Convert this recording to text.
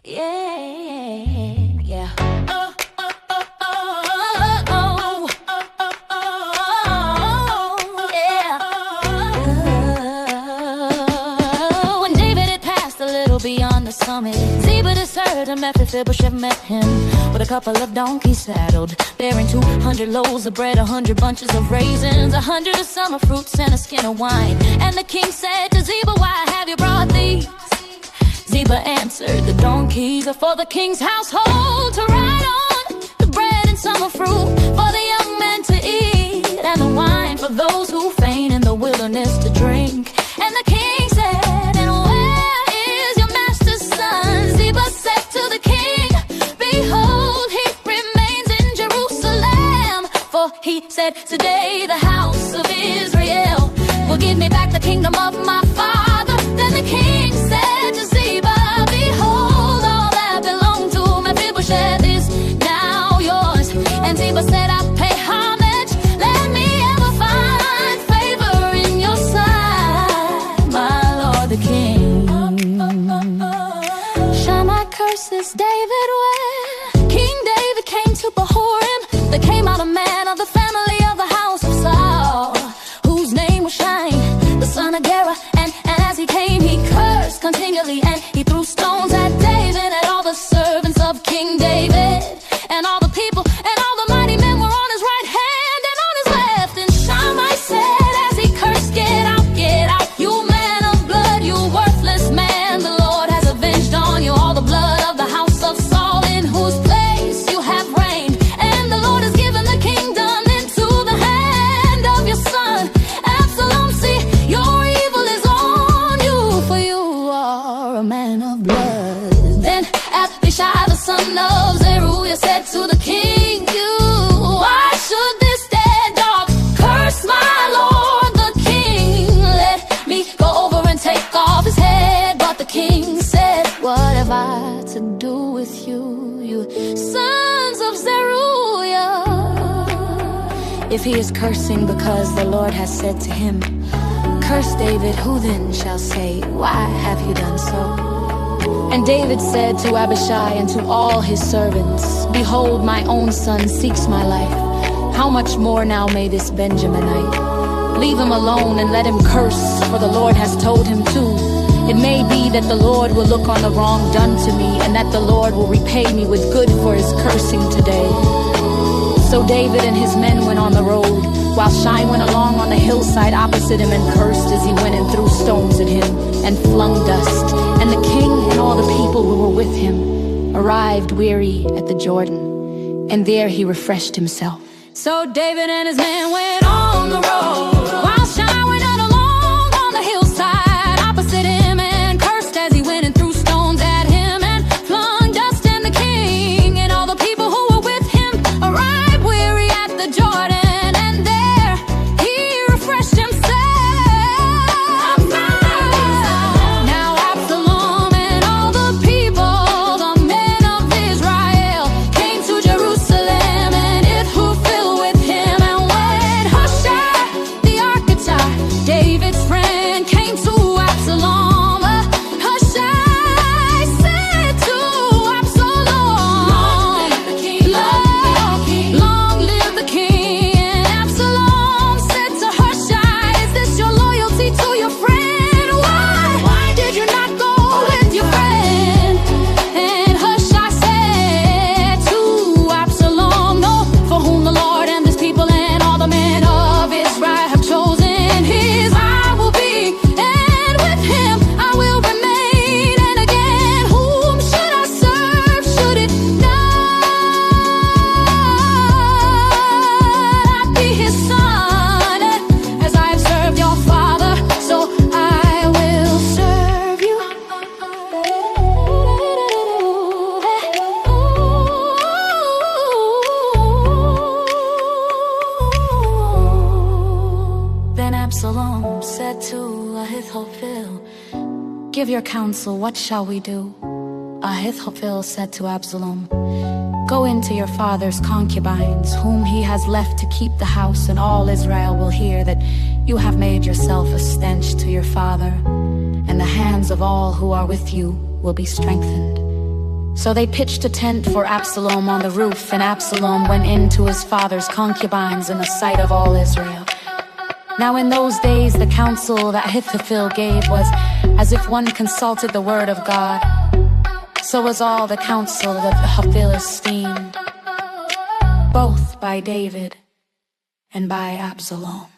Yeah. When David had passed a little beyond the summit, Ziba deserted him. 𝙂𝙤𝙙𝙮 met him with a couple of donkeys saddled, bearing 200 loaves of bread, 100 bunches of raisins, 100 of summer fruits, and a skin of wine. And the king said to Ziba, "Why have you brought these?" Ziba answered, "The donkeys are for the king's household to ride on, the bread and summer fruit for the young men to eat, and the wine for those who faint in the wilderness to drink." And the king said, "And where is your master's son?" Ziba said to the king, "Behold, he remains in Jerusalem." For he said, "Today the house of Israel will give me back the kingdom of my father." Then the king said to Ziba, "Behold, all that belonged to 𝙂𝙤𝙙 is now yours." And Ziba said, "I pay homage. Let me ever find favor in your sight, my lord the king." Shimei curses David when King David came to Bahurim. There came out a man of the family of the house of Saul, whose name was Shimei, the son of 𝙂𝙤. And as he came, he cursed continually, and he threw stones at David, at all the servants of King David. And all the people and all the mighty men were on his right hand and on his left. And Shimei said as he cursed, get out, you man of blood, you worthless man. The Lord has avenged on you all the blood of the house of Saul, in whose place you have reigned. And the Lord has given the kingdom into the hand of your son Absalom. See, your evil is on you, for you are a man of blood. Then 𝙂𝙤𝙙, the son of 𝙂𝙤𝙙, said to the king, "Why should this dead dog curse my lord the king? Let me go over and take off his head." But the king said, "What have I to do with you, you sons of 𝙂𝙤𝙙? If he is cursing because the Lord has said to him, 'Curse David,' who then shall say, 'Why have you done so?'" And David said to Abishai and to all his servants, "Behold, my own son seeks my life. How much more now may this Benjaminite? Leave him alone and let him curse, for the Lord has told him to. It may be that the Lord will look on the wrong done to me, and that the Lord will repay me with good for his cursing today." So David and his men went on the road, while Shimei went along on the hillside opposite him and cursed as he went, and threw stones at him and flung dust. And the king and all the people who were with him arrived weary at the Jordan, and there he refreshed himself. So David and his men went on the road, while Shimei went along on the hillside opposite him, and cursed as he went, and threw stones at him and flung dust. And the king and all the people who were with him arrived weary at the Jordan, and there he refreshed himself. Now Absalom and all the people, the men of Israel, came to Jerusalem, and 𝙂𝙤𝙙 with him. And when 𝙂𝙤𝙙, the 𝙂𝙤𝙙, David's friend, came to Absalom, 𝙂𝙤𝙙 said to Absalom, "Long live the king, long live the king." And Absalom said to 𝙂𝙪, "Is this your loyalty to your friend? Why did you not go with your friend?" And 𝙂𝙪 said to Absalom, "No, for whom the Lord and this people and all the men of Israel have chosen, his I will be, and with him I will remain. And again, whom should I serve? Should it not be his son? As I have served your father, so I will serve you." Then Absalom said to 𝙂𝙁𝙁, "Give your counsel, what shall we do?" 𝙂𝙁𝙁 said to Absalom, "Go into your father's concubines, whom he has left to keep the house, and all Israel will hear that you have made yourself a stench to your father, and the hands of all who are with you will be strengthened. So they pitched a tent for Absalom on the roof, and Absalom went in to his father's concubines in the sight of all Israel. Now in those days the counsel that Ahithophel gave was as if one consulted the word of God. So was all the counsel of the Philistine, both by David and by Absalom.